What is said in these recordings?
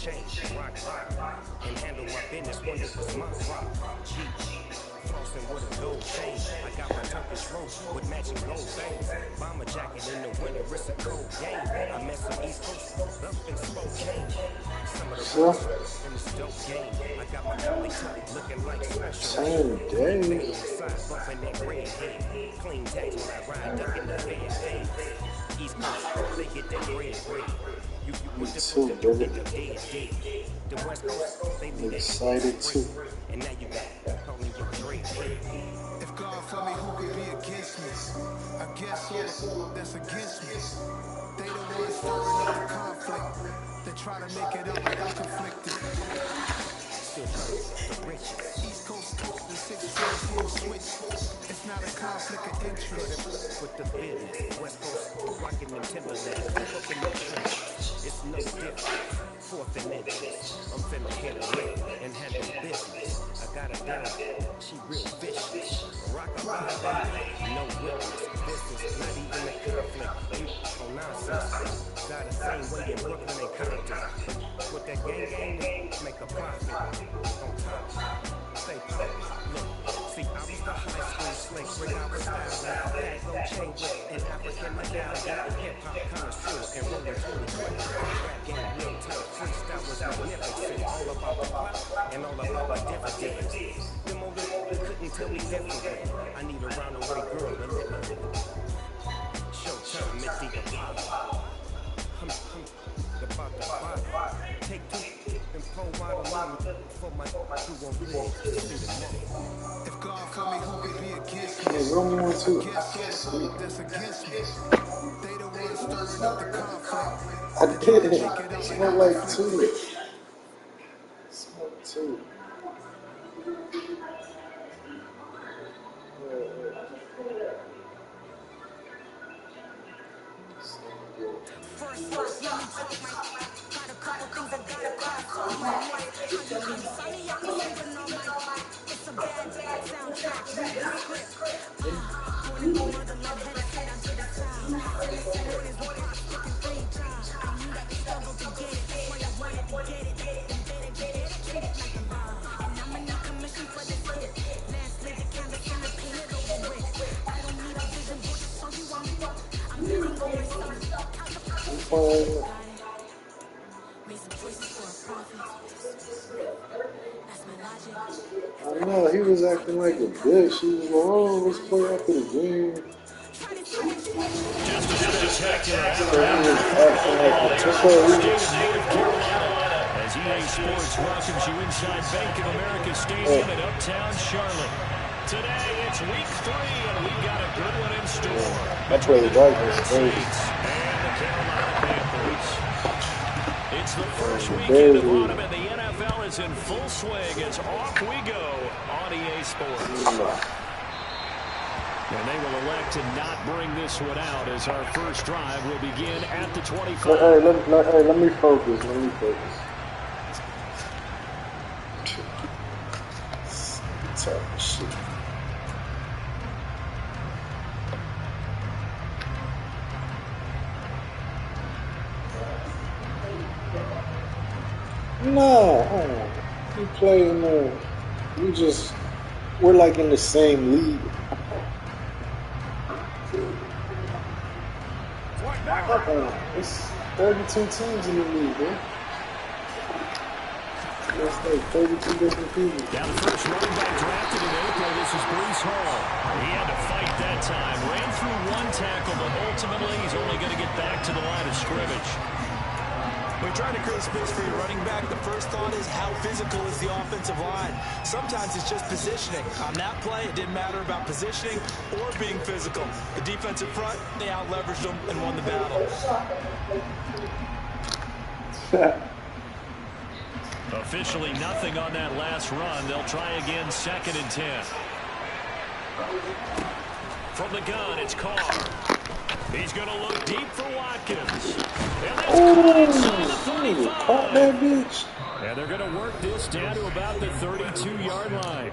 chain, rock, and handle my business when it was my rock. Flossing with a gold chain. I got my Turkish rope with matching gold veins. Bomber jacket in the winter, it's a cold game. I met some East Coast up in Spokane. Some of the roots in this dope game. I got my collie tuck looking like special. Same day. Side bumping that red head. Clean tags when I ride, ducking the bed. East Coast, they get that red. You put the too, foot brother. dead. The West Coast, they I'm excited too. and now you got calling your dream. If God for me, who could be against me? I guess all that's against me. They the ones stirring up the conflict. They try to make it up like I'm conflicted. East Coast talk, the 6 switch. It's not a conflict of interest. With the business, West Coast, rocking them Timberlands, up in the trench. It's no different. Fourth and inches. I'm finna hit a lick and handle business. I got a down, she real vicious. Rock a body, no witness. This is not even a conflict. You on nonsense. Got the same way in Brooklyn and Compton. With that gang, make a profit. On top, stay put. Look, see, I was the high school slave. Bring out the style. Bag no chain with an African medallion. Hip-hop connoisseur and rolling 2020. Rap game real tight. Freestyle was magnificent. All about the pop and all about the dividends. Them old couldn't tell me differently. I need a roundaway girl to live with. Showtime, it's the Apollo. About the body. Take two and pull wide along for my crew on bed. If God for me, who could be against me? Yeah, roll me one too. Guess all that's against me. They the ones stirring up the conflict. I did it. Smell like two. Smell two. I know, he was acting like a bitch. He was like, oh, let's play after the game. Just a spectacular as EA Sports welcomes you inside Bank of America Stadium in Uptown Charlotte. Today it's week 3 and we've got a good one in store. That's where the darkness is. And the Carolina Panthers. It's the first weekend of autumn and the NFL is in full swing as off we go on EA Sports. And they will elect to not bring this one out as our first drive will begin at the 25. Hey, let me focus. Let me focus. Tough shit. No, we play in the. We're like in the same league. It's 32 teams in the league, man. It's like 32 different people. Now the first running back drafted in April, this is Breece Hall. He had to fight that time. Ran through one tackle, but ultimately he's only going to get back to the line of scrimmage. When you're trying to create space for your running back, the first thought is how physical is the offensive line. Sometimes it's just positioning. On that play, it didn't matter about positioning or being physical. The defensive front, they out-leveraged them and won the battle. Officially nothing on that last run. They'll try again, 2nd and 10. From the gun, it's Carr. He's going to look deep for Watkins. And Caught that bitch. And they're going to work this down to about the 32-yard line.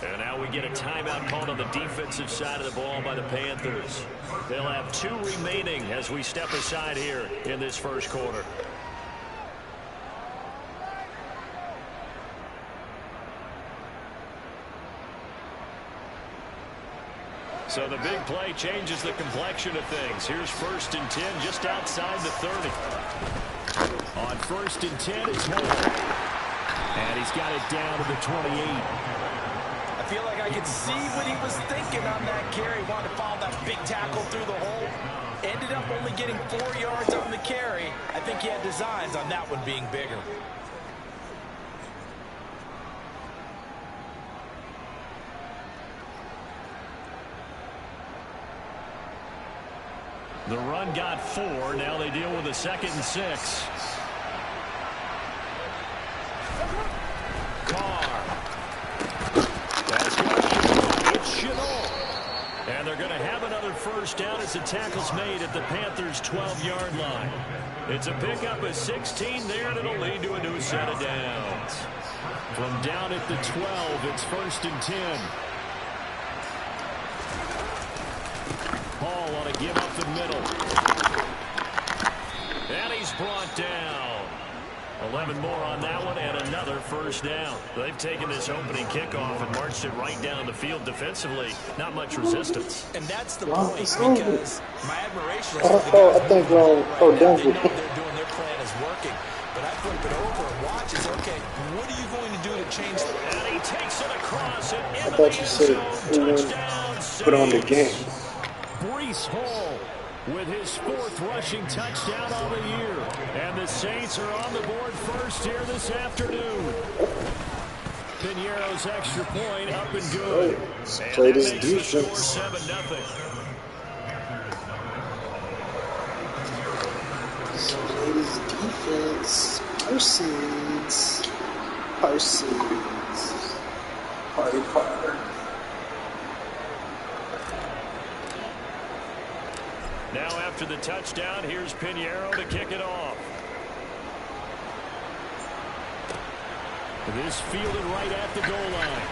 And now we get a timeout called on the defensive side of the ball by the Panthers. They'll have 2 remaining as we step aside here in this first quarter. So the big play changes the complexion of things. Here's 1st and 10 just outside the 30. On 1st and 10, it's Hall. And he's got it down to the 28. I feel like I could see what he was thinking on that carry. Wanted to follow that big tackle through the hole. Ended up only getting 4 yards on the carry. I think he had designs on that one being bigger. The run got 4. Now they deal with a 2nd and 6. Carr. That's going to be it's Shenault. And they're going to have another 1st down as the tackle's made at the Panthers' 12-yard line. It's a pickup of 16 there, and it'll lead to a new set of downs. From down at the 12, it's 1st and 10. Hall on a give up the middle. And he's brought down. 11 more on that one and another 1st down. They've taken this opening kickoff and marched it right down the field defensively. Not much resistance. And that's the point, because my admiration is I think Denver. Denver. They know what they're doing. Their plan is working. But I flip it over and watch. It's okay. What are you going to do to change that? And he takes it across and into I thought the you end said zone. we Touchdown, put on the Saints. game. Breece Hall with his 4th rushing touchdown on the year. And the Saints are on the board first here this afternoon. Piñeiro's extra point up and good. And Play that this makes the score defense. 7-0. Ladies defense. Parsons. Party partner. Now after the touchdown, here's Piñeiro to kick it off. This fielded right at the goal line.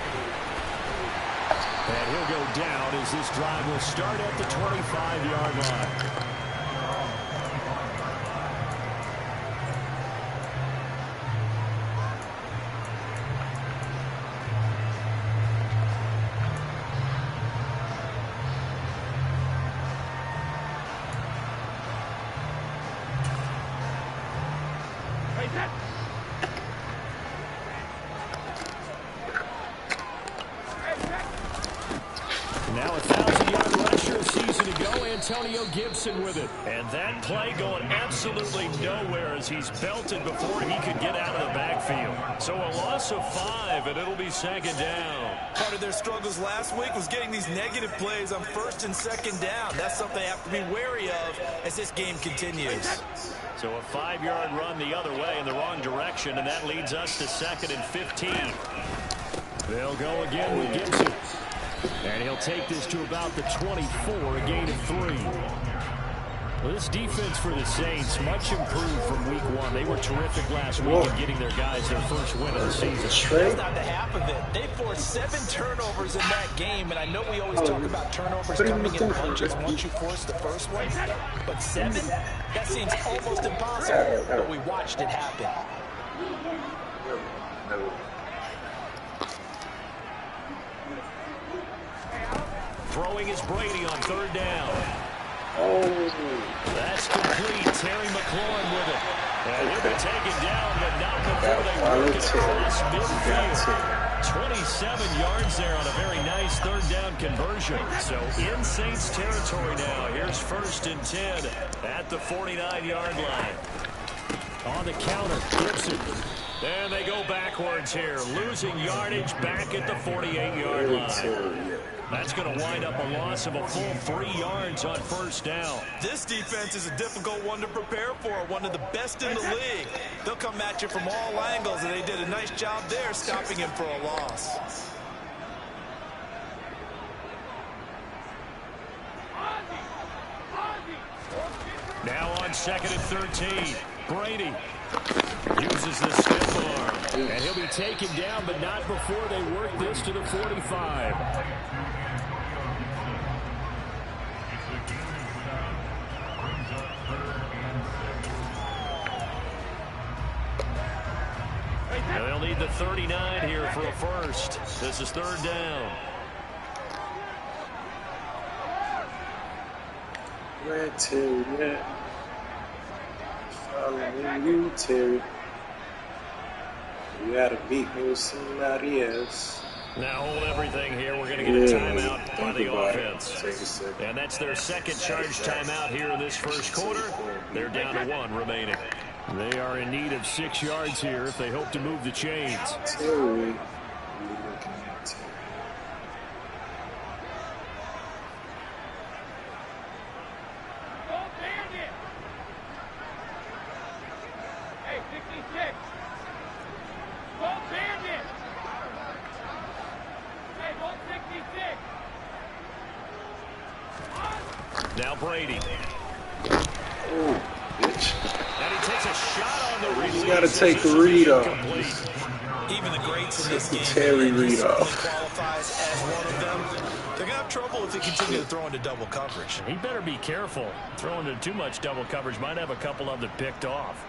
And he'll go down as this drive will start at the 25-yard line. Now a 1,000-yard rusher a season ago, Antonio Gibson with it. And that play going absolutely nowhere as he's belted before he could get out of the backfield. So a loss of 5, and it'll be 2nd down. Part of their struggles last week was getting these negative plays on 1st and 2nd down. That's something they have to be wary of as this game continues. So a 5-yard run the other way in the wrong direction, and that leads us to 2nd and 15. They'll go again with Gibson. And he'll take this to about the 24, a gain of 3. Well, this defense for the Saints, much improved from week 1. They were terrific last week in getting their guys their first win of the season. That's not the half of it. They forced 7 turnovers in that game, and I know we always talk about turnovers coming in bunches once you force the first one. But 7? That seems almost impossible, but we watched it happen. Throwing is Brady on 3rd down. That's complete. Terry McLaurin with it. And he'll be taken down, but not before they work it across midfield. 27 yards there on a very nice 3rd down conversion. So in Saints territory now. Here's 1st and 10 at the 49-yard line. On the counter, Gibson. And they go backwards here. Losing yardage back at the 48-yard line. That's going to wind up a loss of a full 3 yards on 1st down. This defense is a difficult one to prepare for, one of the best in the league. They'll come at you from all angles, and they did a nice job there stopping him for a loss. Now on 2nd and 13, Brady uses the stiff arm, and he'll be taken down, but not before they work this to the 45. They'll need the 39 here for a first. This is 3rd down. Where Terry at? Following you, Terry. You gotta beat me with somebody else. Now hold everything here. We're going to get a timeout by the offense. And that's their second charge timeout here in this first quarter. They're down to 1 remaining. They are in need of 6 yards here if they hope to move the chains. Terry. Now Brady. Oh, bitch. And he takes a shot on the release. You gotta take the read off. Even the greats in this game, Terry read off. qualifies as one of them. They're gonna have trouble if they continue to throw into double coverage. He better be careful. Throwing into too much double coverage might have a couple of them picked off.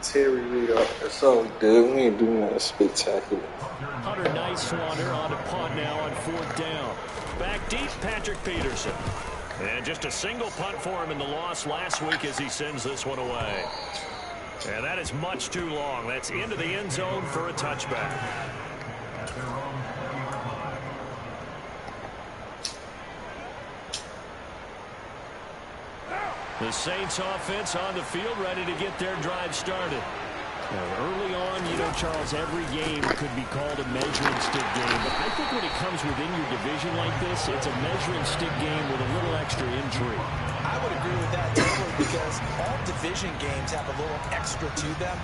Terry read off. That's all we did. We ain't doing nothing spectacular. Hunter Nighswander on a punt now on 4th down. Back deep, Patrick Peterson. And just a single punt for him in the loss last week as he sends this one away. And that is much too long. That's into the end zone for a touchback. The Saints offense on the field ready to get their drive started. Now, early on, you know, Charles, every game could be called a measuring stick game. But I think when it comes within your division like this, it's a measuring stick game with a little extra intrigue. I would agree with that totally because all division games have a little extra to them.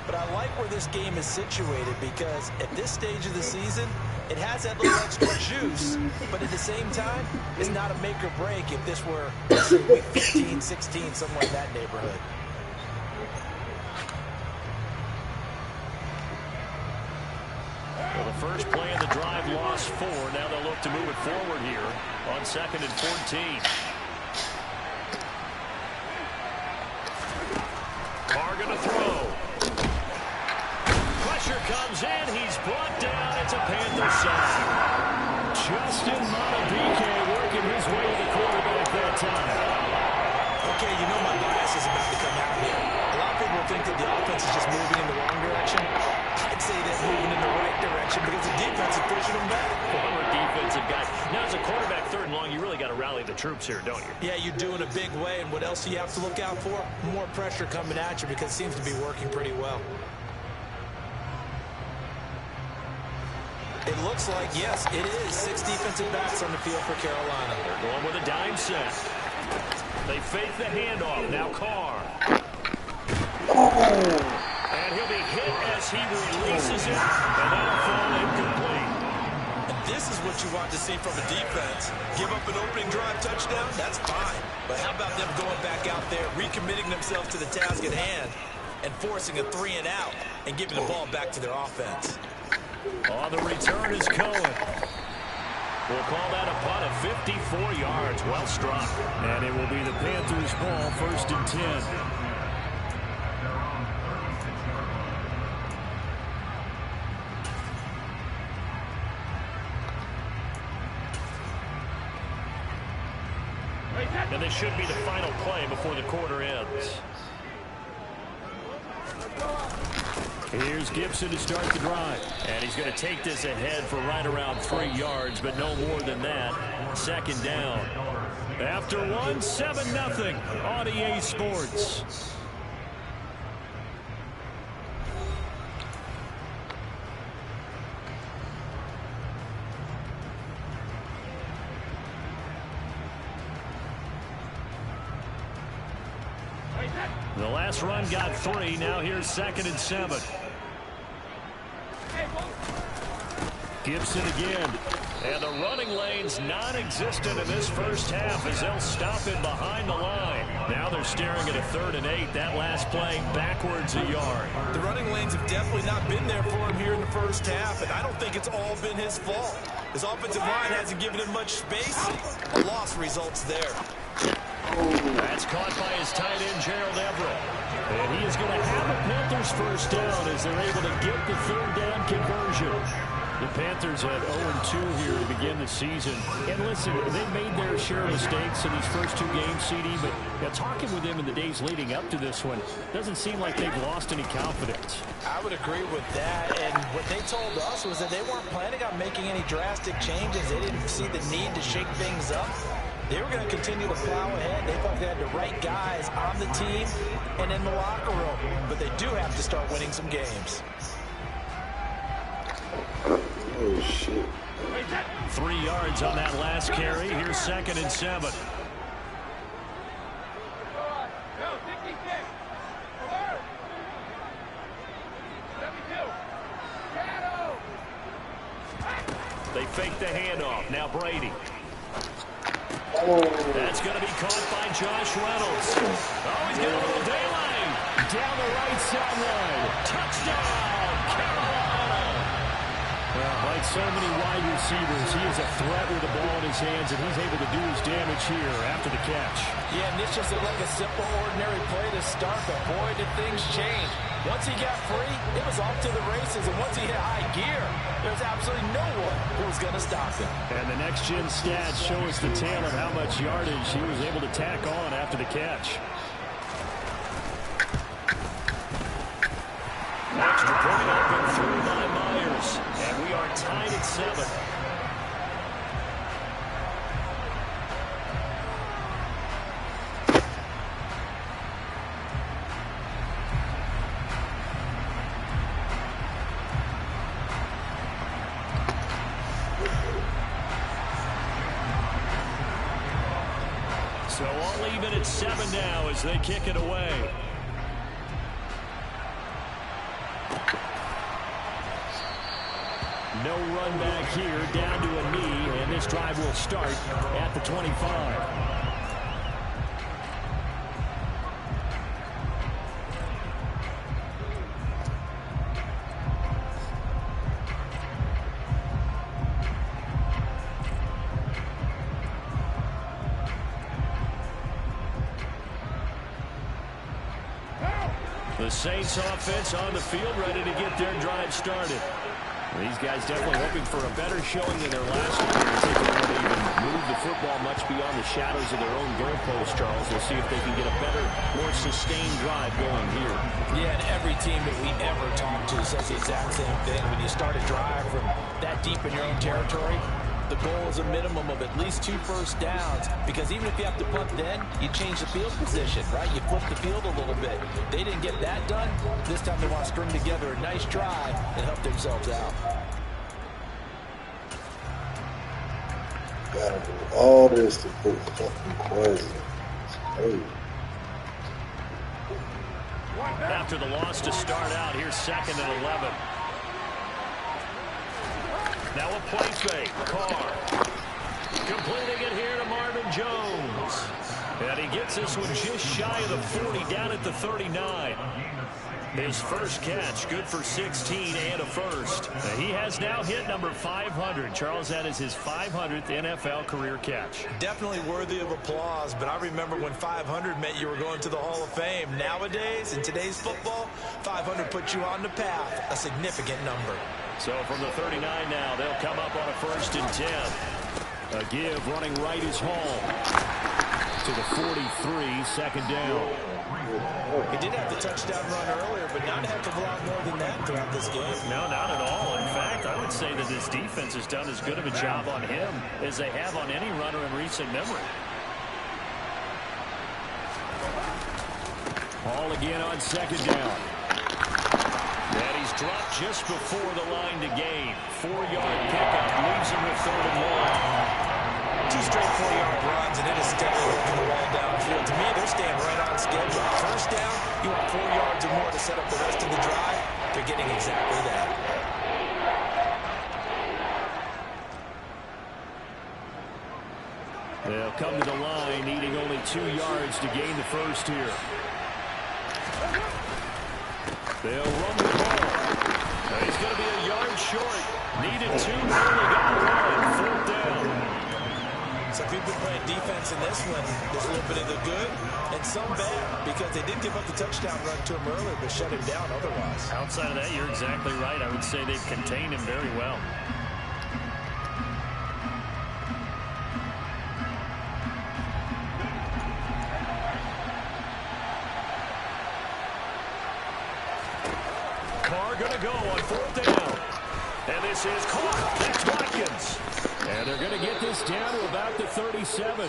But I like where this game is situated because at this stage of the season, it has that little extra juice. But at the same time, it's not a make or break if this were, let's say, week 15, 16, somewhere in that neighborhood. Well, the first play of the drive lost 4. Now they'll look to move it forward here on 2nd and 14. Carr going to throw. Pressure comes in. He's brought down. It's a Panther sack. Justin Madubuike working his way to the quarterback that time. Okay, you know my bias is about to come out here. A lot of people think that the offense is just moving in the wrong direction. I'd say they're moving in the right direction because the defense is pushing them back. Former defensive guy. Now, as a quarterback 3rd and long, you really got to rally the troops here, don't you? Yeah, you're doing a big way, and what else do you have to look out for? More pressure coming at you because it seems to be working pretty well. It looks like, yes, it is 6 defensive backs on the field for Carolina. They're going with a dime set. They fake the handoff. Now Carr. And he'll be hit as he releases it, and that'll fall incomplete. And this is what you want to see from a defense. Give up an opening drive touchdown, that's fine. But how about them going back out there, recommitting themselves to the task at hand, and forcing a 3 and out, and giving the ball back to their offense. On the return is Cohen. We'll call that a punt of 54 yards. Well struck. And it will be the Panthers' ball, 1st and 10. And this should be the final play before the quarter ends. Here's Gibson to start the drive. And he's going to take this ahead for right around 3 yards, but no more than that. 2nd down. After 1, 7-0 on EA Sports. The last run got 3. Now here's 2nd and 7. Gibson again. And the running lane's non-existent in this first half as they'll stop him behind the line. Now they're staring at a 3rd and 8. That last play backwards a yard. The running lanes have definitely not been there for him here in the first half, and I don't think it's all been his fault. His offensive line hasn't given him much space. A loss results there. That's caught by his tight end, Gerald Everett. And he is going to have a Panthers first down as they're able to get the 3rd down conversion. The Panthers had 0-2 here to begin the season. And listen, they made their share of mistakes in these first 2 games, CD, but talking with them in the days leading up to this one, doesn't seem like they've lost any confidence. I would agree with that, and what they told us was that they weren't planning on making any drastic changes. They didn't see the need to shake things up. They were going to continue to plow ahead. They thought they had the right guys on the team and in the locker room, but they do have to start winning some games. Oh, shit. 3 yards on that last carry. Here's 2nd and 7. They fake the handoff. Now Brady. That's going to be caught by Josh Reynolds. Oh, he's got a little daylight. Down the right sideline. Touchdown, Carolina. Well, like so many wide receivers, he is a threat with the ball in his hands, and he's able to do his damage here after the catch. Yeah, and this just looked like a simple, ordinary play to start, but boy, did things change. Once he got free, it was off to the races, and once he hit high gear, there's absolutely no one who was going to stop him. And the next-gen stats show us the tale of how much yardage he was able to tack on after the catch. Extra point open through by Myers, and we are tied at 7. So all even at 7 now as they kick it away. No run back here, down to a knee, and this drive will start at the 25. The Saints offense on the field, ready to get their drive started. These guys definitely hoping for a better showing than their last appearance. They can even move the football much beyond the shadows of their own goalpost, Charles. We'll see if they can get a better, more sustained drive going here. Yeah, and every team that we ever talk to says the exact same thing. When you start a drive from that deep in your own territory, the goal is a minimum of at least 2 first downs, because even if you have to punt then, you change the field position, right? You flip the field a little bit. They didn't get that done. This time they want to string together a nice drive and help themselves out. Gotta do all this to put fucking Quasi. It's crazy. After the loss to start out, here's 2nd and 11. Now a play fake. Carr completing it here to Marvin Jones. And he gets this one just shy of the 40, down at the 39. His first catch, good for 16 and a first. He has now hit number 500. Charles, that is his 500th NFL career catch. Definitely worthy of applause, but I remember when 500 meant you were going to the Hall of Fame. Nowadays, in today's football, 500 puts you on the path, a significant number. So from the 39 now, they'll come up on a 1st and 10. A give running right is Hall. To the 43, 2nd down. He did have the touchdown run earlier, but not a heck of a lot more than that throughout this game. No, not at all. In fact, I would say that this defense has done as good of a job on him as they have on any runner in recent memory. Hall again on 2nd down. And he's dropped just before the line to gain. 4-yard pickup leaves him with 3rd and 1. 2 straight 4-yard runs, and it is steadily working the ball downfield. To me, they're staying right on schedule. First down, you want 4 yards or more to set up the rest of the drive. They're getting exactly that. They'll come to the line, needing only 2 yards to gain the first here. They'll run the ball. He's going to be a yard short. Needed 2, only got 1. 4th down. So if you've been playing defense in this one, there's a little bit of the good and some bad, because they did give up the touchdown run to him earlier, but shut him down otherwise. Outside of that, you're exactly right. I would say they've contained him very well. Carr going to go on 4th down. And this is Carr. That's Watkins. And they're going to get this down to about the 37.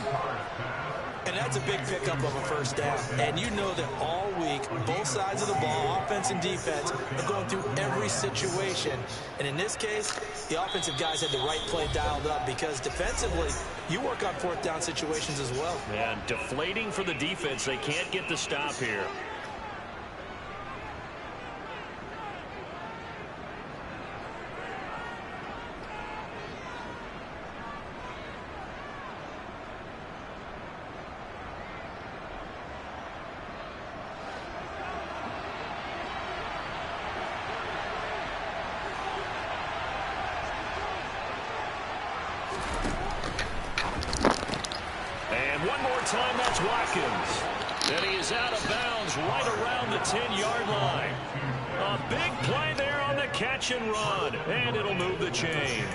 And that's a big pickup of a first down. And you know that all week, both sides of the ball, offense and defense, are going through every situation. And in this case, the offensive guys had the right play dialed up, because defensively, you work on 4th down situations as well. And deflating for the defense. They can't get the stop here. Time, that's Watkins. And he is out of bounds right around the 10-yard line. A big play there on the catch and run, and it'll move the chains.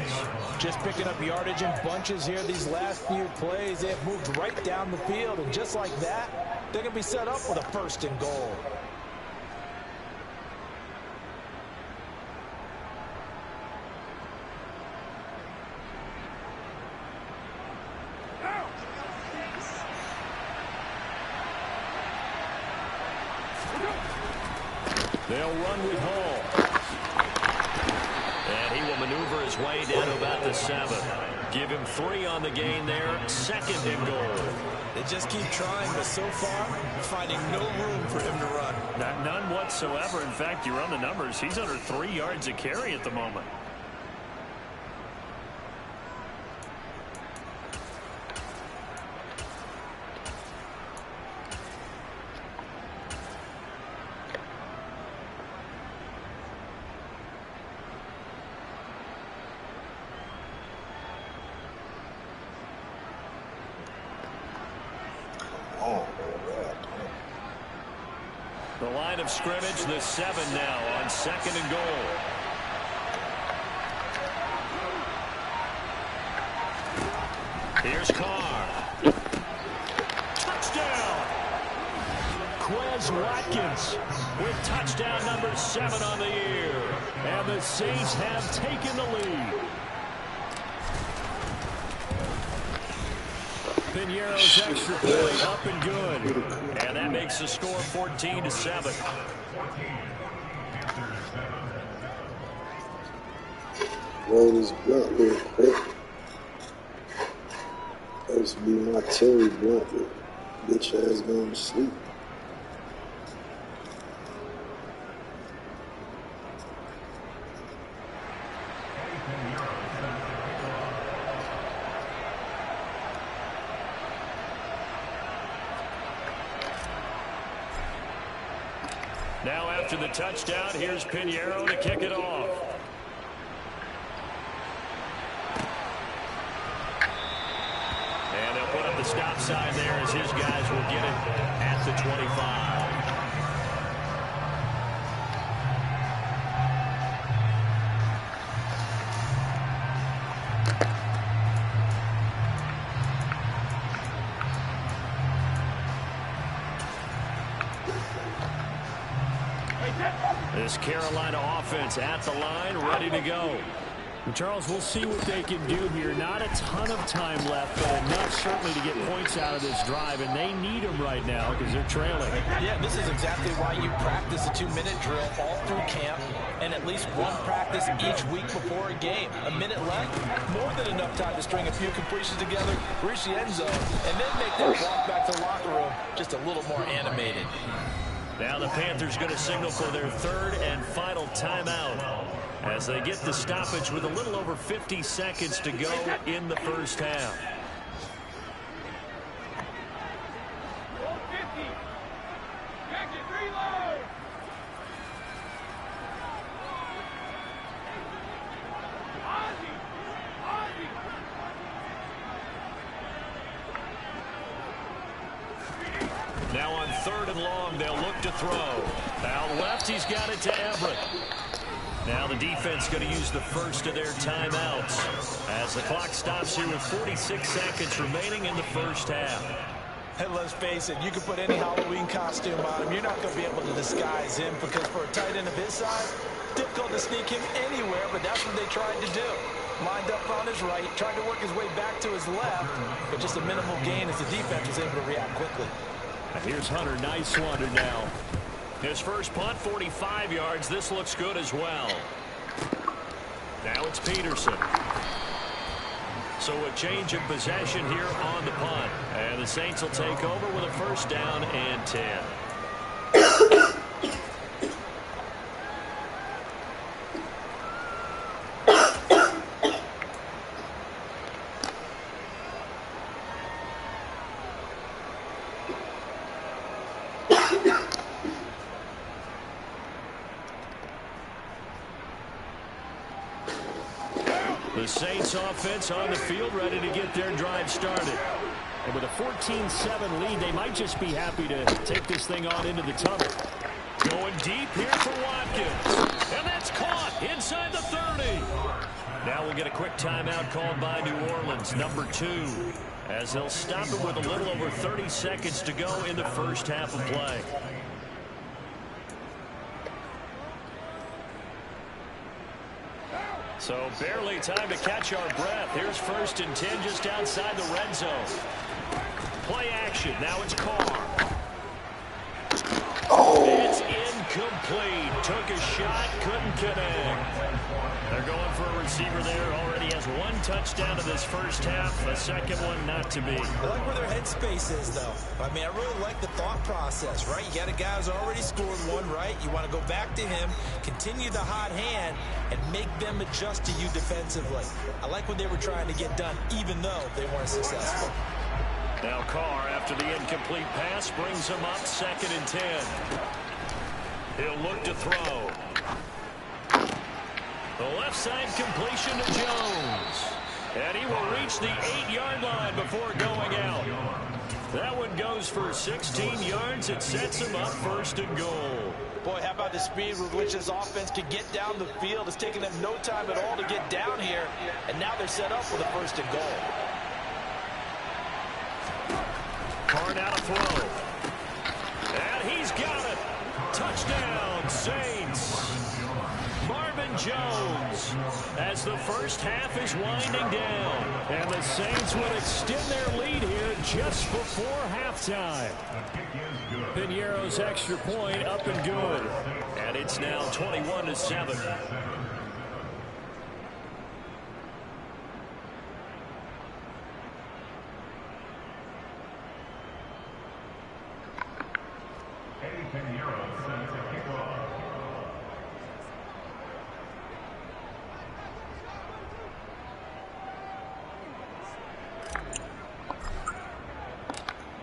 Just picking up yardage in bunches here these last few plays. They have moved right down the field, and just like that, they're going to be set up with a 1st and goal. They'll run with Hall. And he will maneuver his way down to about the 7. Give him 3 on the gain there. 2nd and goal. They just keep trying, but so far, finding no room for him to run. None whatsoever. In fact, you run the numbers. He's under 3 yards a carry at the moment. The line of scrimmage, the 7 now on 2nd and goal. Here's Carr. Touchdown! Quez Watkins with touchdown number 7 on the year. And the Saints have taken the lead. Piñeiro's extra point up and good. And that makes the score 14-7. Roll this blunt real quick. That used to be my Terry blunt. Bitch ass going to sleep. Now after the touchdown, here's Piñeiro to kick it off. And they'll put up the stop sign there as his guys will get it at the 25. This Carolina offense at the line, ready to go. Charles, we'll see what they can do here. Not a ton of time left, but enough certainly to get points out of this drive, and they need them right now because they're trailing. Yeah, this is exactly why you practice a 2-minute drill all through camp and at least one practice each week before a game. A minute left, more than enough time to string a few completions together, reach the end zone, and then make that walk back to the locker room just a little more animated. Now the Panthers going to signal for their 3rd and final timeout as they get the stoppage with a little over 50 seconds to go in the first half. 3rd and long. They'll look to throw. Out left, he's got it to Everett. Now the defense going to use the first of their timeouts as the clock stops here with 46 seconds remaining in the first half. And let's face it, you can put any Halloween costume on him. You're not going to be able to disguise him because for a tight end of his size, difficult to sneak him anywhere, but that's what they tried to do. Lined up on his right, tried to work his way back to his left, but just a minimal gain as the defense was able to react quickly. And here's Hunter Nicewander now. His first punt, 45 yards. This looks good as well. Now it's Peterson. So a change of possession here on the punt. And the Saints will take over with a 1st down and 10. The Saints offense on the field, ready to get their drive started. And with a 14-7 lead, they might just be happy to take this thing on into the tunnel. Going deep here for Watkins. And that's caught inside the 30. Now we'll get a quick timeout called by New Orleans, number 2, as they'll stop it with a little over 30 seconds to go in the first half of play. So barely time to catch our breath. Here's 1st and 10 just outside the red zone. Play action. Now it's Carr. Oh. It's incomplete. Took a shot, couldn't connect. They're going for a receiver there. Already has 1 touchdown in this first half. A second one not to be. I like where their headspace is, though. I mean, I really like the thought process, right? You got a guy who's already scored 1, right? You want to go back to him, continue the hot hand, and make them adjust to you defensively. I like what they were trying to get done, even though they weren't successful. Now Carr, after the incomplete pass, brings him up 2nd and 10. He'll look to throw. The left side completion to Jones. And he will reach the 8-yard line before going out. That one goes for 16 yards. It sets him up 1st and goal. Boy, how about the speed with which this offense can get down the field? It's taken them no time at all to get down here. And now they're set up for the 1st and goal. Carr now to throw. And he's got it. Touchdown, Saints. Marvin Jones as the first half is winding down. And the Saints would extend their lead here just before halftime. Piñeiro's extra point up and good. And it's now 21-7.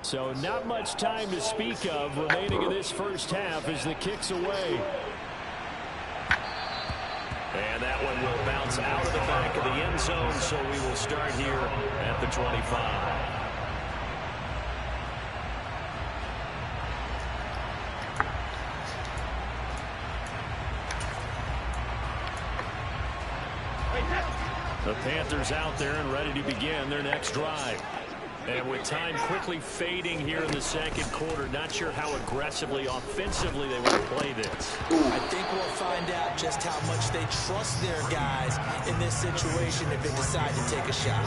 So not much time to speak of remaining in this first half as the kick's away. And that one will bounce out of the back of the end zone, so we will start here at the 25. The Panthers out there and ready to begin their next drive. And with time quickly fading here in the second quarter, not sure how aggressively, offensively they want to play this. I think we'll find out just how much they trust their guys in this situation if they decide to take a shot.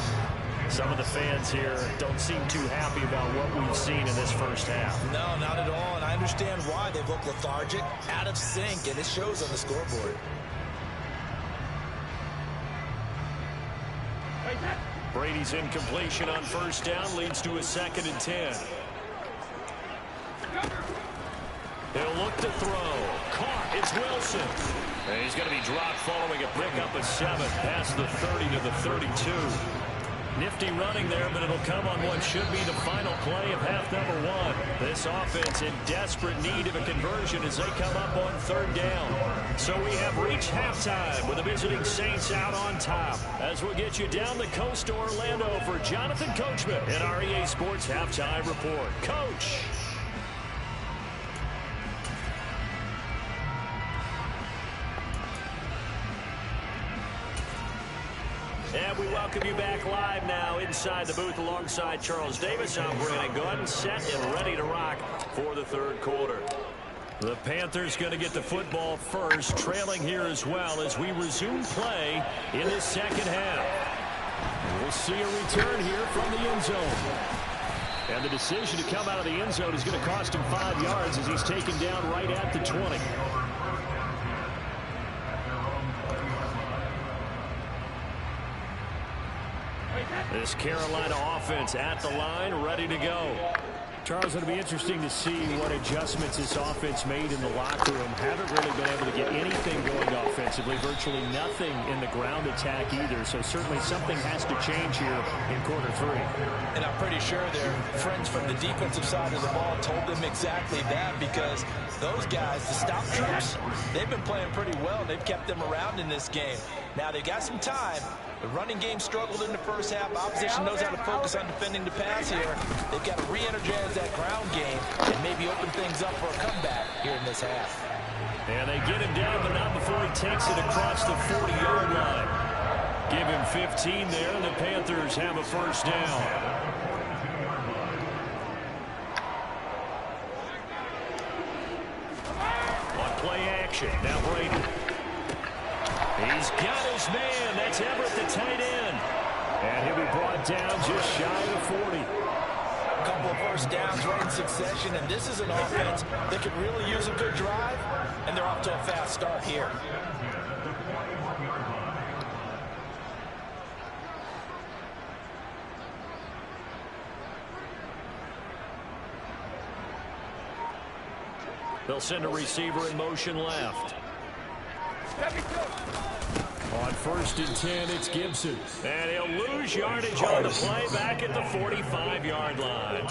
Some of the fans here don't seem too happy about what we've seen in this first half. No, not at all, and I understand why. They look lethargic, out of sync, and it shows on the scoreboard. Brady's incompletion on first down leads to a 2nd and 10. He'll look to throw. Caught. It's Wilson. And he's going to be dropped following a pickup of 7 past the 30 to the 32. Nifty running there, but it'll come on what should be the final play of half number 1. This offense in desperate need of a conversion as they come up on 3rd down. So we have reached halftime with the visiting Saints out on top. As we'll get you down the coast to Orlando for Jonathan Coachman at our EA Sports Halftime Report. Coach. And we welcome you back live now inside the booth alongside Charles Davis. I'm Brandon Gaudin, set and ready to rock for the third quarter. The Panthers going to get the football first, trailing here as well as we resume play in the second half. We'll see a return here from the end zone. And the decision to come out of the end zone is going to cost him 5 yards as he's taken down right at the 20. This Carolina offense at the line, ready to go. Charles, it'll be interesting to see what adjustments this offense made in the locker room. Haven't really been able to get anything going offensively. Virtually nothing in the ground attack either. So certainly something has to change here in quarter 3. And I'm pretty sure their friends from the defensive side of the ball told them exactly that, because those guys, the stop troops, they've been playing pretty well. They've kept them around in this game. Now they've got some time. The running game struggled in the first half. Opposition knows how to focus on defending the pass here. They've got to re-energize that ground game and maybe open things up for a comeback here in this half. And they get him down, but not before he takes it across the 40-yard line. Give him 15 there, and the Panthers have a first down. On play action, now Brady. He's got his man. That's Everett, the tight end. And he'll be brought down just shy of the 40. A couple of first downs right in succession, and this is an offense that could really use a good drive, and they're off to a fast start here. They'll send a receiver in motion left. On 1st and 10, it's Gibson. And he'll lose yardage on the play back at the 45-yard line.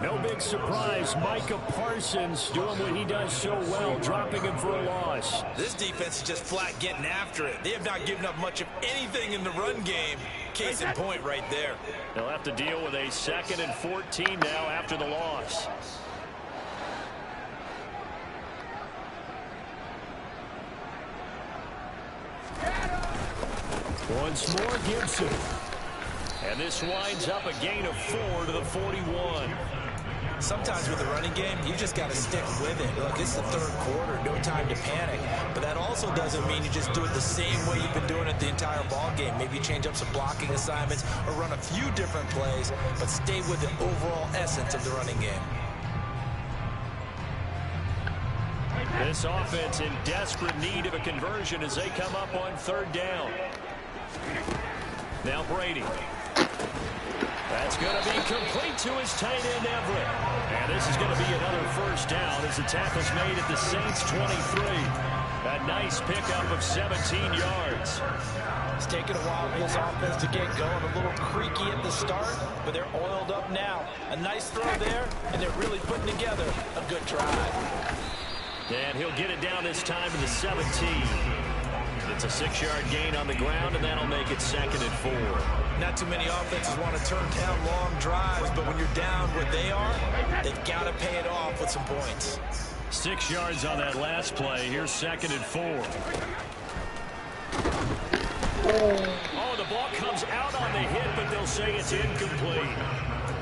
No big surprise. Micah Parsons doing what he does so well, dropping him for a loss. This defense is just flat getting after it. They have not given up much of anything in the run game. Case in point right there. They'll have to deal with a 2nd and 14 now after the loss. Once more, Gibson. And this winds up a gain of 4 to the 41. Sometimes with the running game, you just got to stick with it. Look, it's the third quarter, no time to panic. But that also doesn't mean you just do it the same way you've been doing it the entire ball game. Maybe change up some blocking assignments or run a few different plays, but stay with the overall essence of the running game. This offense in desperate need of a conversion as they come up on 3rd down. Now Brady. That's going to be complete to his tight end Everett. And this is going to be another first down as the tackle's made at the Saints 23. A nice pickup of 17 yards. It's taken a while for this offense to get going. A little creaky at the start, but they're oiled up now. A nice throw there, and they're really putting together a good drive. And he'll get it down this time to the 17. It's a 6-yard gain on the ground, and that'll make it 2nd and 4. Not too many offenses want to turn down long drives, but when you're down where they are, they've got to pay it off with some points. 6 yards on that last play. Here's 2nd and 4. Oh, the ball comes out on the hit, but they'll say it's incomplete.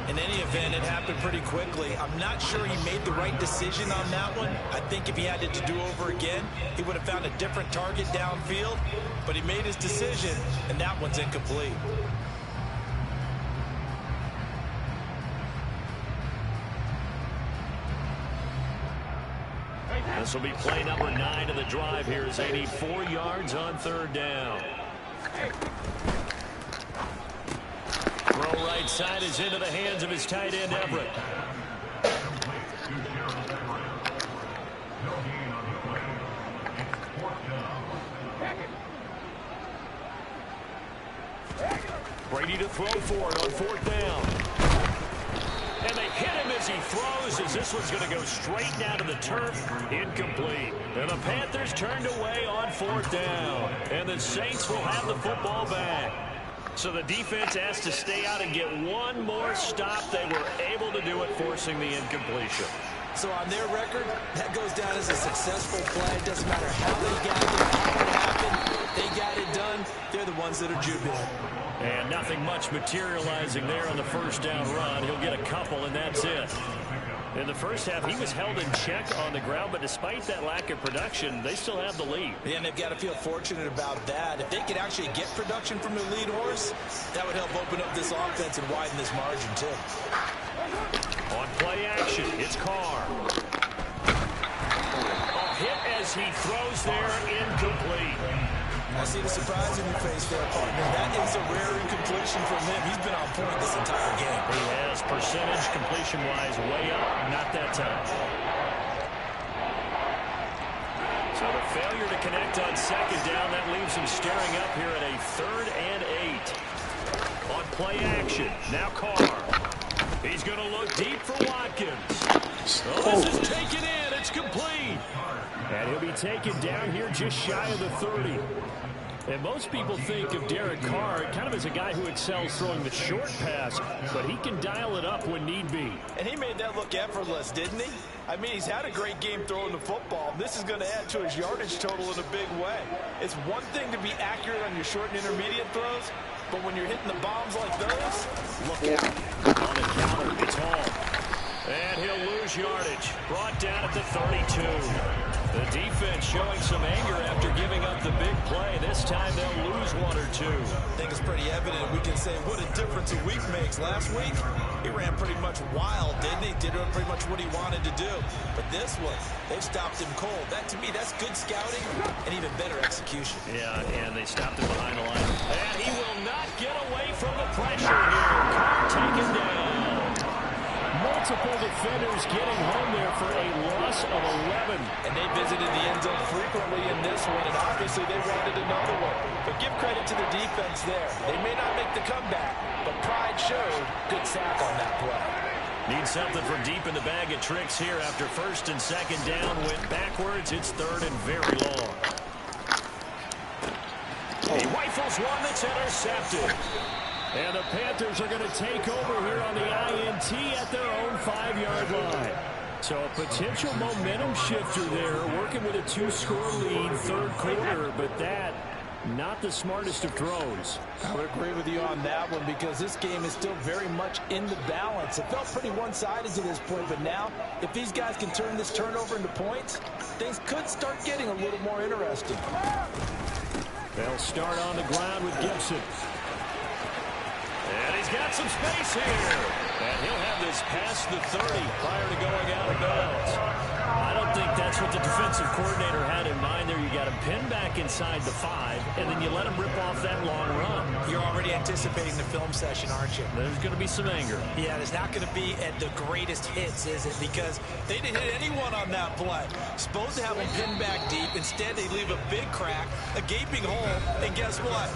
In any event, it happened pretty quickly. I'm not sure he made the right decision on that one. I think if he had it to do over again, he would have found a different target downfield. But he made his decision, and that one's incomplete. This will be play number 9 of the drive here as they need 4 yards on 3rd down. Throw right side is into the hands of his tight end, Everett. Brady to throw for it on 4th down. And they hit him as he throws, as this one's going to go straight down to the turf. Incomplete. And the Panthers turned away on 4th down. And the Saints will have the football back. So the defense has to stay out and get one more stop. They were able to do it, forcing the incompletion. So on their record, that goes down as a successful play. It doesn't matter how they got there, how it happened. They got it done. They're the ones that are jubilant. And nothing much materializing there on the first down run. He'll get a couple, and that's it. In the first half, he was held in check on the ground, but despite that lack of production, they still have the lead. Yeah, and they've got to feel fortunate about that. If they could actually get production from their lead horse, that would help open up this offense and widen this margin, too. On play action, it's Carr. A hit as he throws there, incomplete. I see the surprise in your face there, partner. That is a rare incompletion from him. He's been on point this entire game. He has percentage, completion-wise, way up. Not that time. So the failure to connect on second down, that leaves him staring up here at a 3rd and 8. On play action, now Carr. He's going to look deep for Watkins. Oh, this is taken in. It's complete. And he'll be taken down here just shy of the 30. And most people think of Derek Carr kind of as a guy who excels throwing the short pass, but he can dial it up when need be. And he made that look effortless, didn't he? I mean, he's had a great game throwing the football. This is going to add to his yardage total in a big way. It's one thing to be accurate on your short and intermediate throws, but when you're hitting the bombs like those, look out. On the counter, it's Hall. And he'll lose yardage. Brought down at the 32. The defense showing some anger after giving up the big play. This time they'll lose 1 or 2. I think it's pretty evident. We can say what a difference a week makes. Last week, he ran pretty much wild, didn't he? Did pretty much what he wanted to do. But this one, they stopped him cold. That, to me, that's good scouting and even better execution. Yeah, and they stopped him behind the line. And he will not get away from the pressure here. Carr taken down. Multiple defenders getting home there for a loss of 11. And they visited the end zone frequently in this one, and obviously they wanted another one. But give credit to the defense there. They may not make the comeback, but pride showed. Good sack on that play. Need something from deep in the bag of tricks here after 1st and 2nd down. Went backwards. It's 3rd and very long. He rifles one that's intercepted. And the Panthers are going to take over here on the INT at their own 5-yard line. So a potential momentum shifter there, working with a 2-score lead, 3rd quarter, but that, not the smartest of throws. I would agree with you on that one because this game is still very much in the balance. It felt pretty one-sided to this point, but now, if these guys can turn this turnover into points, things could start getting a little more interesting. They'll start on the ground with Gibson. And he's got some space here. And he'll have this past the 30 prior to going out of bounds. I don't think that's what the defensive coordinator had in mind there. You got him pinned back inside the 5, and then you let him rip off that long run. You're already anticipating the film session, aren't you? There's going to be some anger. Yeah, there's not going to be at the greatest hits, is it? Because they didn't hit anyone on that play. Supposed to have him pinned back deep. Instead, they leave a big crack, a gaping hole, and guess what?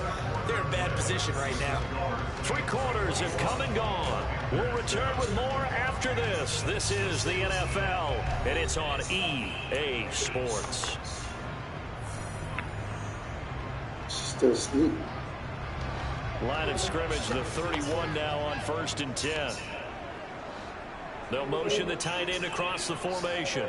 They're in bad position right now. 3 quarters have come and gone. We'll return with more after this. This is the NFL, and it's on EA Sports. Still asleep. Line of scrimmage, the 31 now on 1st and 10. They'll motion the tight end across the formation.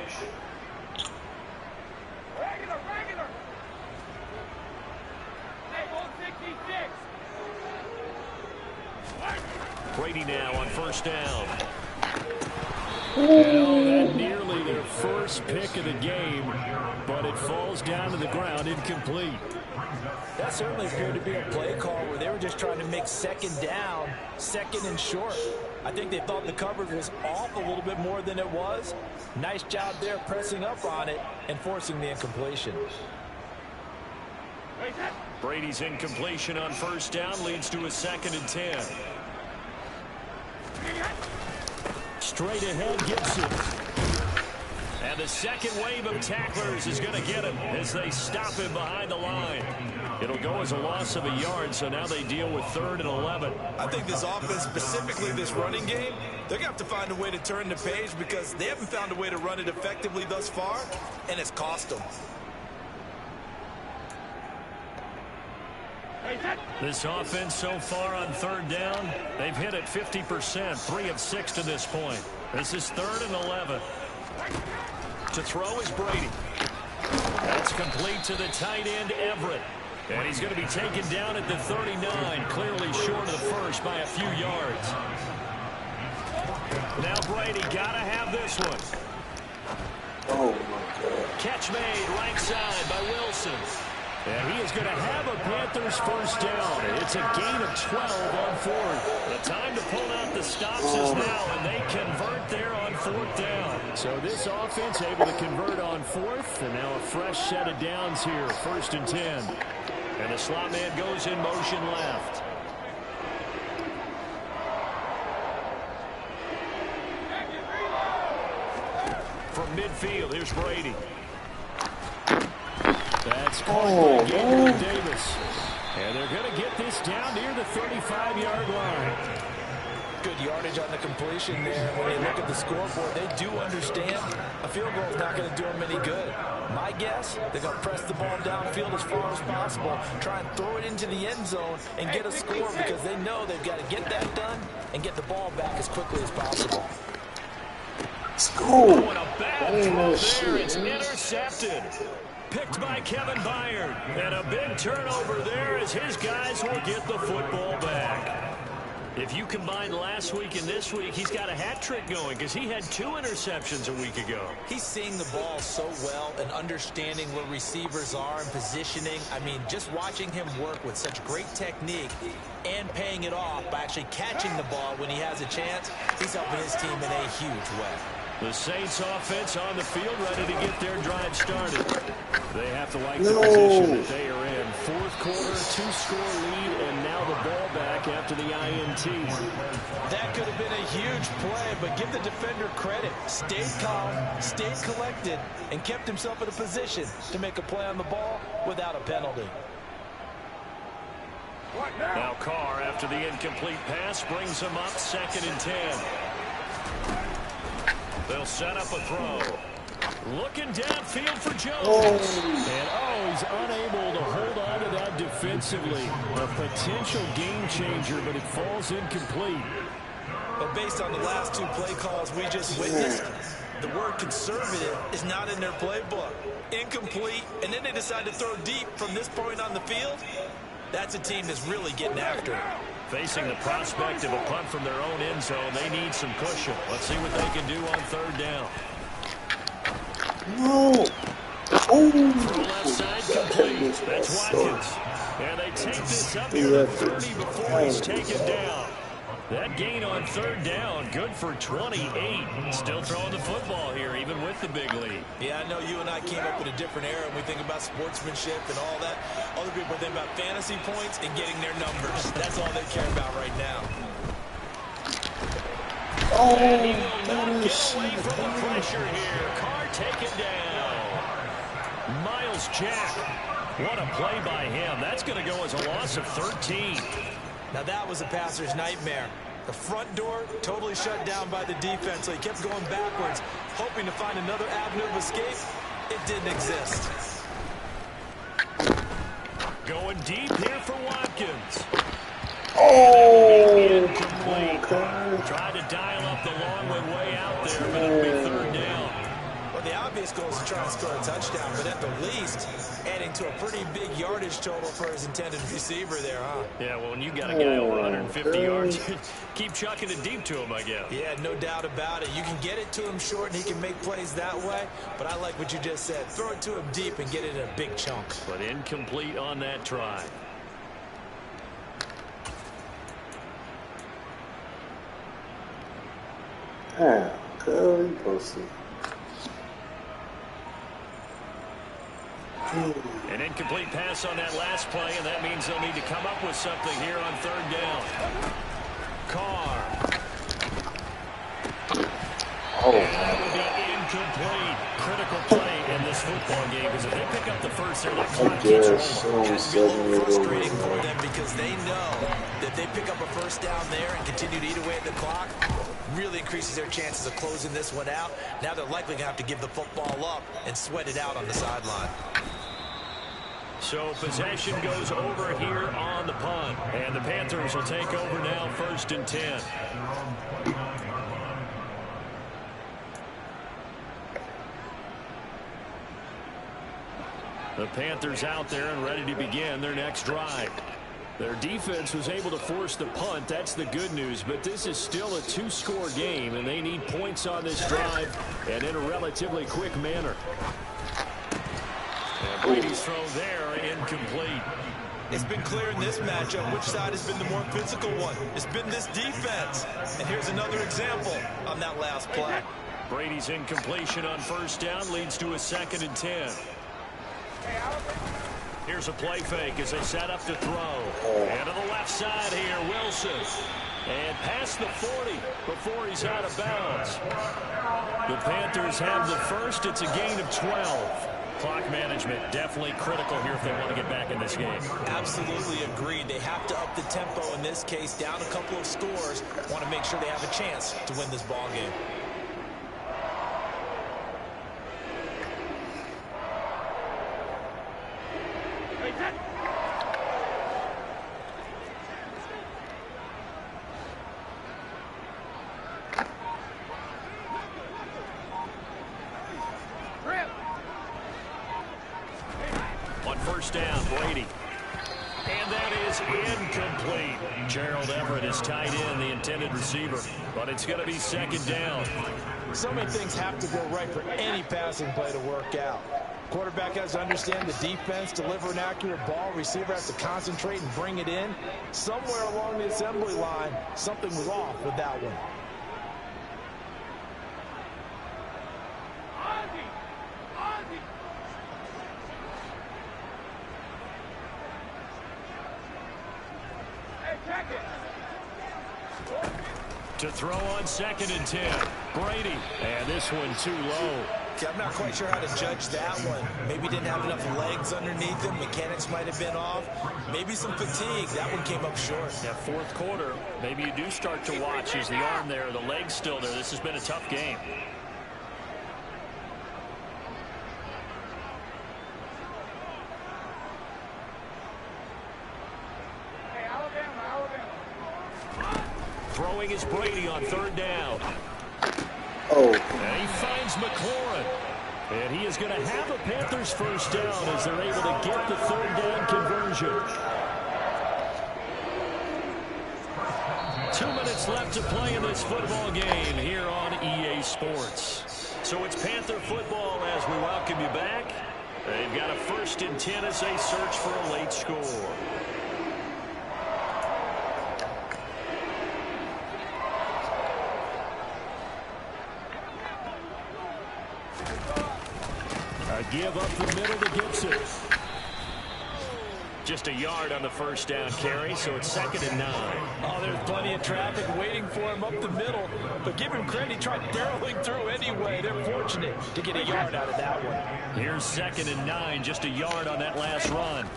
Brady now on 1st down. And that nearly their first pick of the game, but it falls down to the ground incomplete. That certainly appeared to be a play call where they were just trying to make 2nd down, 2nd and short. I think they thought the coverage was off a little bit more than it was. Nice job there pressing up on it and forcing the incompletion. Brady's incompletion on 1st down leads to a 2nd and 10. Straight ahead, Gibson. And the second wave of tacklers is going to get him as they stop him behind the line. It'll go as a loss of a yard, so now they deal with 3rd and 11. I think this offense, specifically this running game, they're going to have to find a way to turn the page because they haven't found a way to run it effectively thus far, and it's cost them. This offense so far on 3rd down, they've hit it 50%, 3 of 6 to this point. This is 3rd and 11. To throw is Brady. That's complete to the tight end, Everett. And he's going to be taken down at the 39, clearly short of the first by a few yards. Now Brady got to have this one. Oh, my God. Catch made right side by Wilson. And he is going to have a Panthers first down. It's a gain of 12 on fourth. The time to pull out the stops is now, and they convert there on fourth down. So this offense able to convert on fourth, and now a fresh set of downs here, 1st and 10. And the slot man goes in motion left. From midfield, here's Brady. That's caught by Gabriel Davis. And they're going to get this down near the 35-yard line. Good yardage on the completion there. When you look at the scoreboard, they do understand a field goal is not going to do them any good. My guess, they're going to press the ball downfield as far as possible, try and throw it into the end zone and get a score because they know they've got to get that done and get the ball back as quickly as possible. School. Oh, and a bad throw there. It's intercepted. Picked by Kevin Byard. And a big turnover there as his guys will get the football back. If you combine last week and this week, he's got a hat trick going because he had 2 interceptions a week ago. He's seeing the ball so well and understanding where receivers are and positioning. I mean, just watching him work with such great technique and paying it off by actually catching the ball when he has a chance, he's helping his team in a huge way. The Saints offense on the field ready to get their drive started. They have to like the position that they are in. 4th quarter, 2-score lead, and now the ball back after the INT. That could have been a huge play, but give the defender credit. Stayed calm, stayed collected, and kept himself in a position to make a play on the ball without a penalty. Now Carr, after the incomplete pass, brings him up 2nd and 10. They'll set up a throw. Looking downfield for Jones. And, he's unable to hold on to that defensively. A potential game changer, but it falls incomplete. But based on the last 2 play calls we just witnessed, the word conservative is not in their playbook. Incomplete, and then they decide to throw deep from this point on the field. That's a team that's really getting after it. Facing the prospect of a punt from their own end zone, they need some cushion. Let's see what they can do on 3rd down. No. Throw left side complete. That's Watkins. And they take this up to the 30 before he's taken down. That gain on 3rd down, good for 28. Still throwing the football here, even with the big lead. Yeah, I know you and I came up in a different era, and we think about sportsmanship and all that. Other people think about fantasy points and getting their numbers. That's all they care about right now. And he will not get away from the pressure here. Carr taken down. Miles Jack. What a play by him. That's going to go as a loss of 13. Now that was a passer's nightmare. The front door totally shut down by the defense, so he kept going backwards, hoping to find another avenue of escape. It didn't exist. Going deep here for Watkins. Incomplete. Tried to dial up the long way out there, but it'll be 3rd down. Well, the obvious goal is to try and score a touchdown, but at the least, adding to a pretty big yardage total for his intended receiver there, huh? Yeah, well, when you got a guy over 150 yards, keep chucking it deep to him, I guess. Yeah, no doubt about it. You can get it to him short, and he can make plays that way, but I like what you just said. Throw it to him deep and get it in a big chunk. But incomplete on that try. Curry pussy. An incomplete pass on that last play, and that means they'll need to come up with something here on 3rd down. Carr. That will be incomplete. Critical play in this football game, because if they pick up the first, their next one keeps rolling. It's a little frustrating for them because they know that they pick up a first down there and continue to eat away at the clock, really increases their chances of closing this one out. Now they're likely going to have to give the football up and sweat it out on the sideline. So possession goes over here on the punt. And the Panthers will take over now, 1st and 10. The Panthers out there and ready to begin their next drive. Their defense was able to force the punt. That's the good news. But this is still a two-score game, and they need points on this drive and in a relatively quick manner. And Brady's throw there, incomplete. It's been clear in this matchup which side has been the more physical one. It's been this defense. And here's another example on that last play. Brady's incompletion on first down leads to a 2nd and 10. Here's a play fake as they set up to throw. And to the left side here, Wilson. And past the 40 before he's out of bounds. The Panthers have the first. It's a gain of 12. Clock management definitely critical here if they want to get back in this game. Absolutely agreed. They have to up the tempo in this case, down a couple of scores. Want to make sure they have a chance to win this ball game. On first down, Brady. And that is incomplete. Gerald Everett is tied in, the intended receiver. But it's going to be 2nd down. So many things have to go right for any passing play to work out. Quarterback has to understand the defense, deliver an accurate ball. Receiver has to concentrate and bring it in. Somewhere along the assembly line, something was off with that one. To throw on 2nd and 10. Brady. And this one too low. Okay, I'm not quite sure how to judge that one. Maybe didn't have enough legs underneath him. Mechanics might have been off. Maybe some fatigue. That one came up short. That 4th quarter, maybe you do start to watch. Is the arm there, the leg's still there? This has been a tough game. Throwing is Brady on 3rd down. Oh. And he finds McLaurin. And he is going to have a Panthers first down as they're able to get the 3rd down conversion. 2 minutes left to play in this football game here on EA Sports. So it's Panther football as we welcome you back. They've got a 1st and 10 as they search for a late score. A give up the middle to Gibson. Just a yard on the first down carry, so it's 2nd and 9. Oh, there's plenty of traffic waiting for him up the middle. But give him credit, he tried barreling through anyway. They're fortunate to get a yard out of that one. Here's 2nd and 9, just a yard on that last run.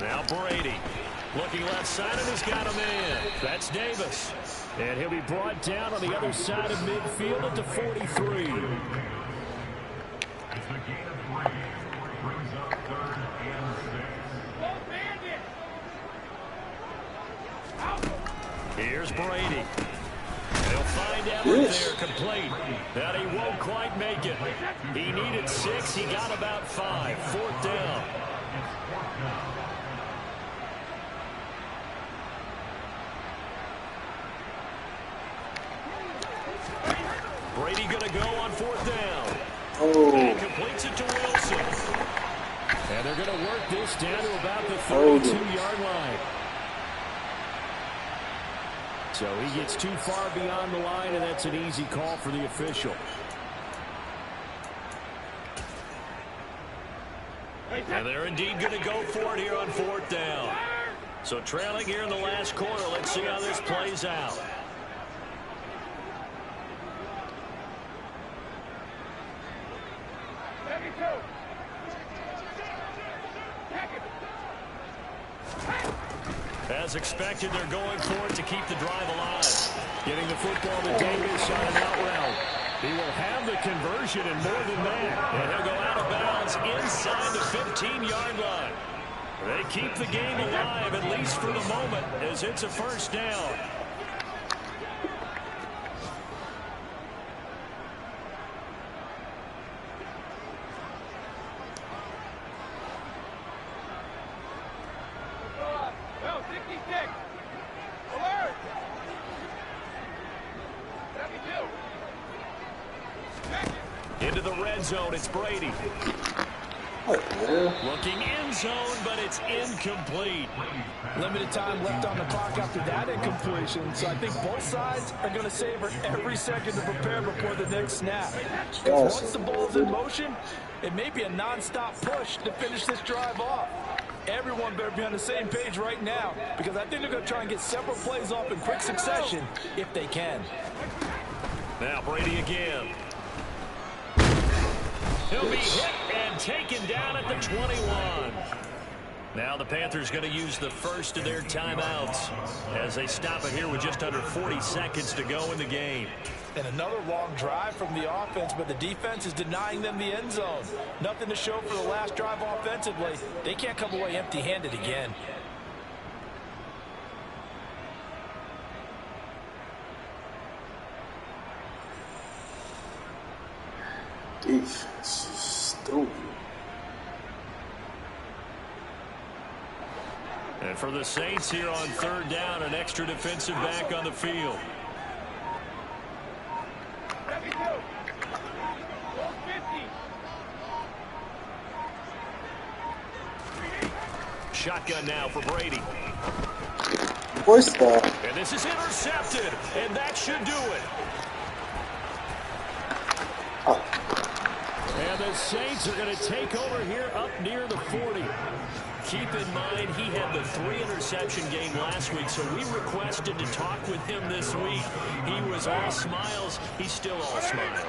Now Brady looking left side and has got a man. That's Davis. And he'll be brought down on the other side of midfield at the 43. Here's Brady. They'll find Everett there complete. But he won't quite make it. He needed 6. He got about 5. 4th down. Brady going to go on 4th down. And completes it to Wilson. And they're going to work this down to about the 32-yard line. So he gets too far beyond the line, and that's an easy call for the official. And they're indeed going to go for it here on 4th down. So trailing here in the last quarter. Let's see how this plays out. As expected, they're going for it to keep the drive alive. Getting the football to Davis on an out route. He will have the conversion and more than that. And he'll go out of bounds inside the 15-yard line. They keep the game alive, at least for the moment, as it's a first down. Into the red zone, it's Brady. Looking end zone, but it's incomplete. Limited time left on the clock after that incompletion, so I think both sides are going to savor every second to prepare before the next snap. Because once the ball's in motion, it may be a non-stop push to finish this drive off. Everyone better be on the same page right now, because I think they're going to try and get several plays off in quick succession if they can. Now Brady again. He'll be hit and taken down at the 21. Now the Panthers going to use the first of their timeouts as they stop it here with just under 40 seconds to go in the game. And another long drive from the offense, but the defense is denying them the end zone. Nothing to show for the last drive offensively. They can't come away empty-handed again. Defense is stupid. And for the Saints here on third down, an extra defensive back on the field. Shotgun now for Brady. What's that? And this is intercepted, and that should do it. And the Saints are going to take over here up near the 40. Keep in mind, he had the 3-interception game last week, so we requested to talk with him this week. He was all smiles. He's still all smiles.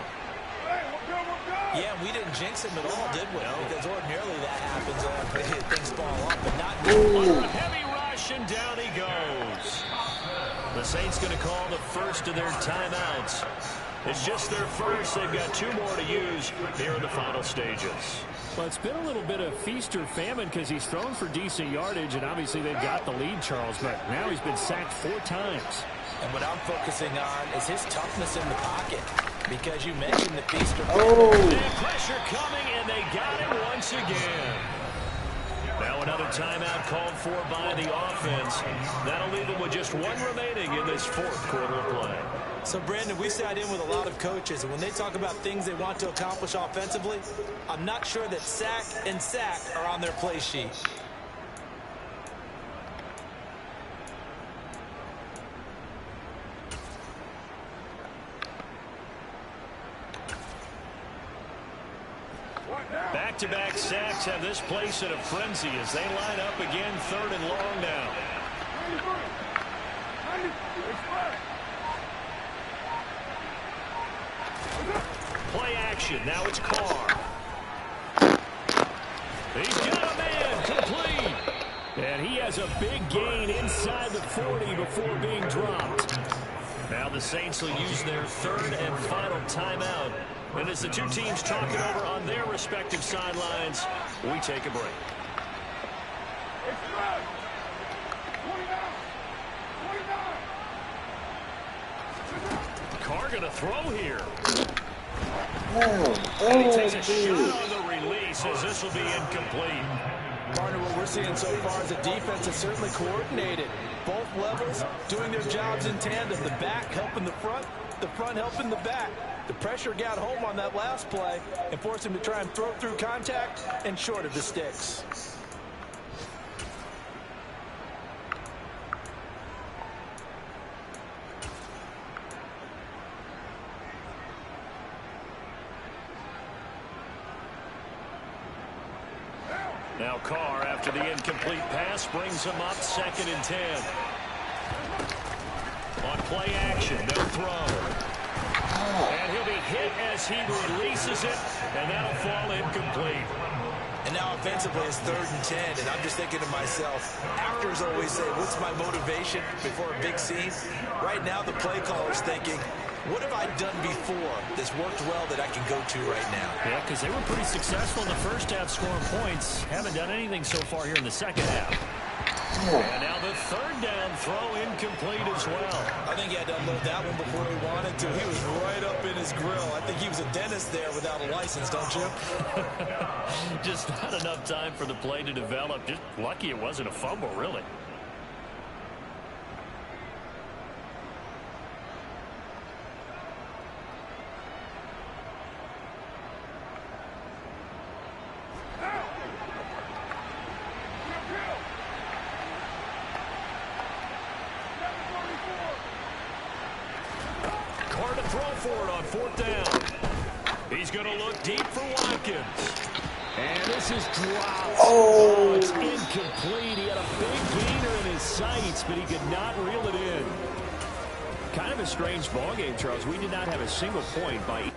Yeah, we didn't jinx him at all, did we? No. Because ordinarily that happens. Things fall off, but not now. Heavy rush, and down he goes. The Saints going to call the first of their timeouts. It's just their first. They've got 2 more to use here in the final stages. Well, it's been a little bit of feast or famine because he's thrown for decent yardage, and obviously they've got the lead, Charles, but now he's been sacked 4 times. And what I'm focusing on is his toughness in the pocket, because you mentioned the feast or famine. And pressure coming, and they got him once again. Now another timeout called for by the offense. That'll leave them with just 1 remaining in this 4th quarter of play. So, Brandon, we sat in with a lot of coaches, and when they talk about things they want to accomplish offensively, I'm not sure that sack and sack are on their play sheet. Back-to-back sacks have this place in a frenzy as they line up again 3rd and long now. Play action. Now it's Carr. He's got a man complete. And he has a big gain inside the 40 before being dropped. Now the Saints will use their 3rd and final timeout. And as the 2 teams talk it over on their respective sidelines, we take a break. Carr going to throw here. And he takes a shot on the release as this will be incomplete. Partner, what we're seeing so far is the defense is certainly coordinated. Both levels doing their jobs in tandem. The back helping the front helping the back. The pressure got home on that last play and forced him to try and throw through contact and short of the sticks. Now Carr, after the incomplete pass, brings him up 2nd and 10. On play action, they'll throw. And he'll be hit as he releases it, and that'll fall incomplete. And now offensively it's 3rd and 10, and I'm just thinking to myself, actors always say, what's my motivation before a big scene? Right now the play caller's thinking, what have I done before that's worked well that I can go to right now? Yeah, because they were pretty successful in the first half scoring points. Haven't done anything so far here in the second half. And now the 3rd down throw incomplete as well. I think he had to unload that one before he wanted to. He was right up in his grill. I think he was a dentist there without a license, don't you? Just not enough time for the play to develop. Just lucky it wasn't a fumble, really. for it on 4th down. He's going to look deep for Watkins. And this is dropped. Oh, it's incomplete. He had a big gainer in his sights, but he could not reel it in. Kind of a strange ball game, Charles. We did not have a single point by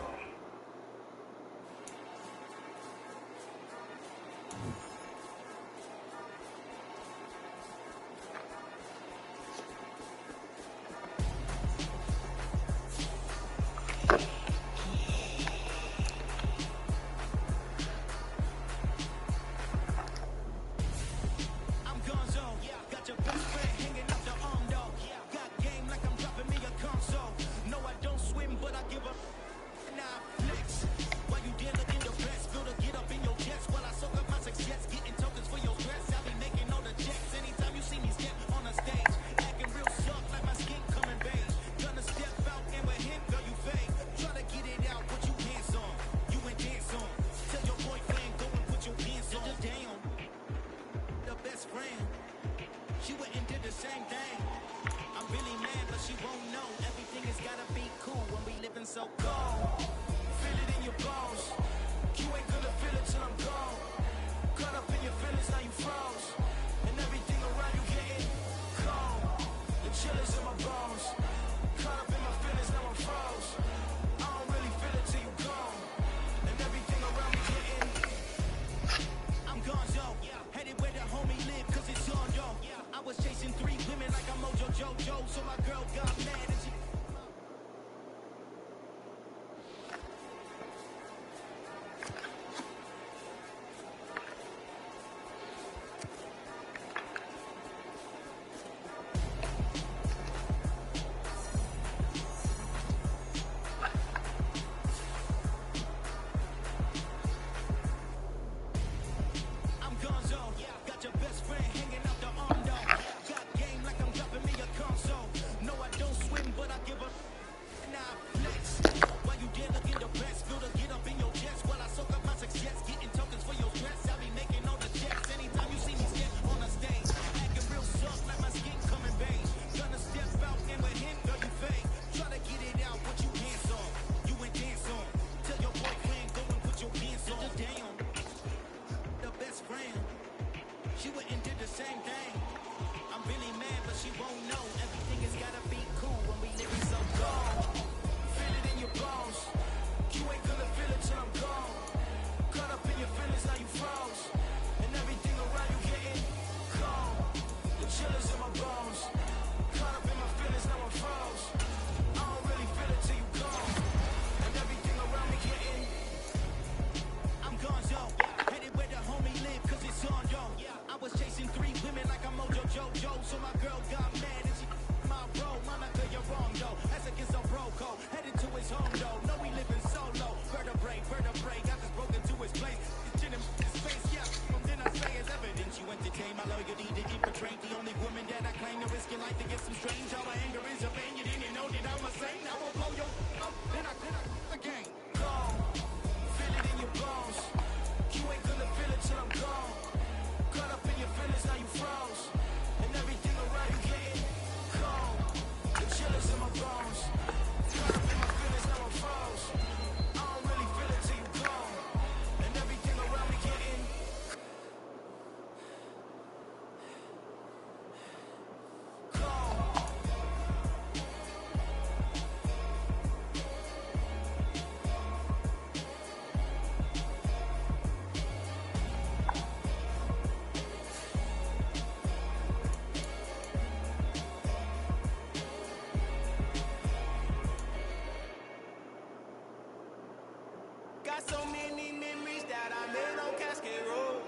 so many memories that I made on Cascade Road.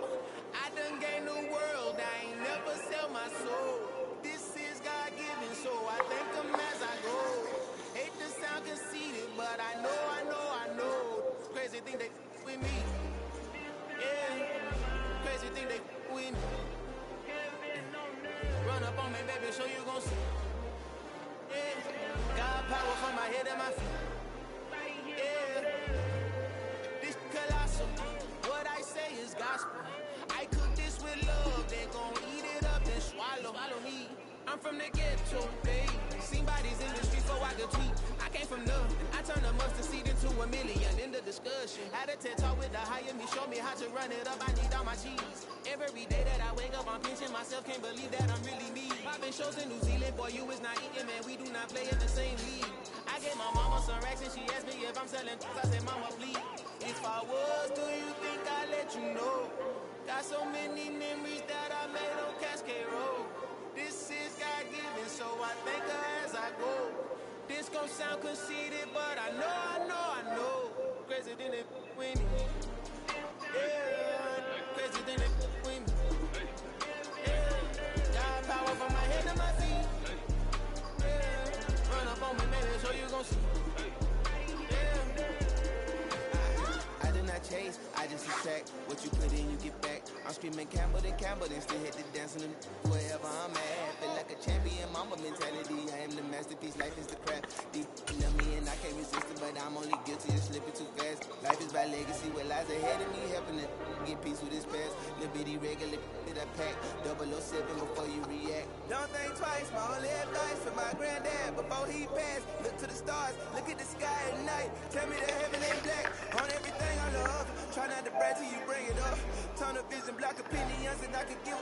I done gained the world, I ain't never sell my soul. This is God-given, so I thank him as I go. Hate to sound conceited, but I know. Crazy thing they with me. Yeah, crazy thing they with me. Run up on me, baby, so you gon' see. Yeah, God power from my head and my feet. Yeah. Colossal. What I say is gospel. I cook this with love. They gon' eat it up and swallow me. I'm from the ghetto, babe. Seen bodies in the streets so I could tweet. I I came from nothing. I turned a mustard seed into a million in the discussion. Had a TED talk with the higher me, show me how to run it up. I need all my cheese. Every day that I wake up, I'm pinching myself. Can't believe that I'm really me. Popping shows in New Zealand, boy, you is not eating, man. We do not play in the same league. I gave my mama some racks and she asked me if I'm selling. I said, mama, please. If I was, do you think I'd let you know? Got so many memories that I made on Cascade Road. This is God-given, so I thank her as I go. This gon' sound conceited, but I know. Crazy than it with me. Yeah, crazy than it with me. Yeah, got power from my head to my feet. Yeah, run up on me, man, so you gon' see. I do not chase, I just attract. What you put in, you get back. I'm screaming Campbell, then still hit the dance and wherever I'm at. Feel like a champion, mama mentality. I am the masterpiece, life is the crap. Deep love me and I can't resist it, but I'm only guilty of slipping too fast. Life is by legacy, what lies ahead of me, helping to get peace with this past. Little bitty regular that I pack, 007 before you react. Don't think twice, my only advice for my granddad before he passed. Look to the stars, look at the sky at night. Tell me that heaven ain't black on everything I love. Try not to brag till you bring it up. Tunnel vision, block opinions, and I can get